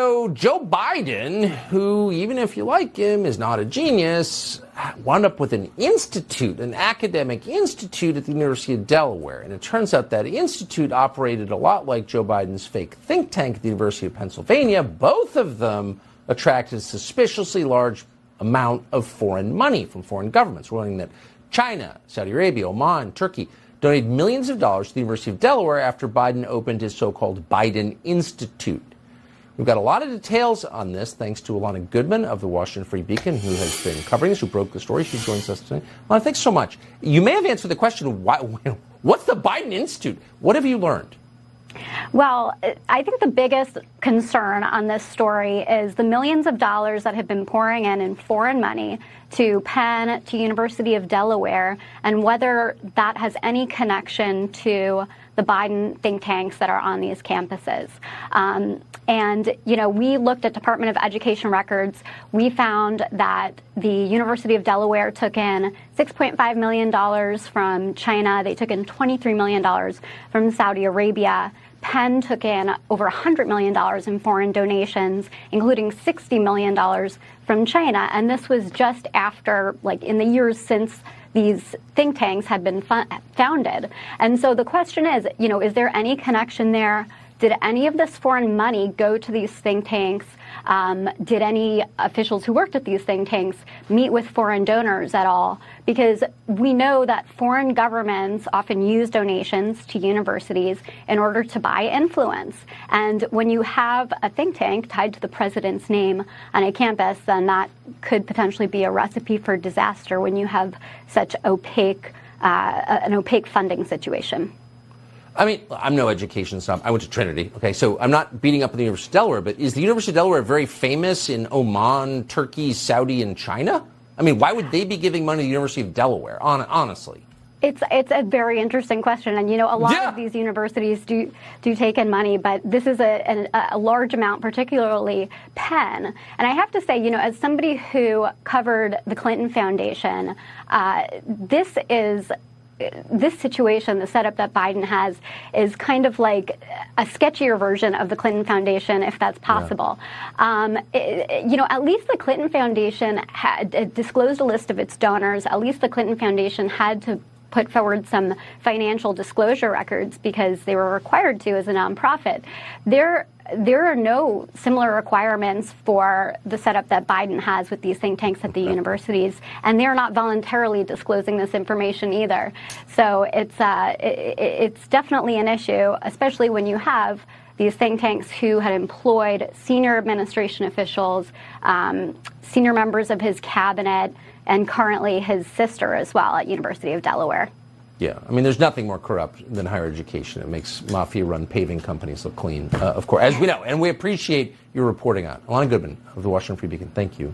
So Joe Biden, who, even if you like him, is not a genius, wound up with an institute, an academic institute at the University of Delaware. And it turns out that institute operated a lot like Joe Biden's fake think tank at the University of Pennsylvania. Both of them attracted a suspiciously large amount of foreign money from foreign governments. We're learning that China, Saudi Arabia, Oman, Turkey donated millions of dollars to the University of Delaware after Biden opened his so-called Biden Institute. We've got a lot of details on this thanks to Alana Goodman of the Washington Free Beacon, who has been covering this, who broke the story. She joins us today. Alana, thanks so much. You may have answered the question, what's the Biden Institute? What have you learned? Well, I think the biggest concern on this story is the millions of dollars that have been pouring in foreign money to Penn, to University of Delaware, and whether that has any connection to the Biden think tanks that are on these campuses. And, you know, we looked at Department of Education records. We found that the University of Delaware took in $6.5 million from China. They took in $23 million from Saudi Arabia. Penn took in over $100 million in foreign donations, including $60 million from China. And this was just after, like, in the years since these think tanks had been founded. And so the question is, you know, is there any connection there? Did any of this foreign money go to these think tanks? Did any officials who worked at these think tanks meet with foreign donors at all? Because we know that foreign governments often use donations to universities in order to buy influence. And when you have a think tank tied to the president's name on a campus, then that could potentially be a recipe for disaster when you have such an opaque funding situation. I mean, I'm no education snob. I went to Trinity. Okay, so I'm not beating up on the University of Delaware, but is the University of Delaware very famous in Oman, Turkey, Saudi, and China? I mean, why would they be giving money to the University of Delaware, honestly? It's a very interesting question. And, you know, a lot of these universities do take in money, but this is a large amount, particularly Penn. And I have to say, you know, as somebody who covered the Clinton Foundation, this situation, the setup that Biden has, is kind of like a sketchier version of the Clinton Foundation, if that's possible. Yeah. You know, at least the Clinton Foundation had disclosed a list of its donors. At least the Clinton Foundation had to put forward some financial disclosure records because they were required to as a nonprofit. There are no similar requirements for the setup that Biden has with these think tanks at the universities, and they're not voluntarily disclosing this information either. So it's definitely an issue, especially when you have these think tanks who had employed senior administration officials, senior members of his cabinet, and currently his sister as well at University of Delaware. Yeah, I mean, there's nothing more corrupt than higher education. It makes mafia-run paving companies look clean, of course, as we know. And we appreciate your reporting on it. Alana Goodman of the Washington Free Beacon, thank you.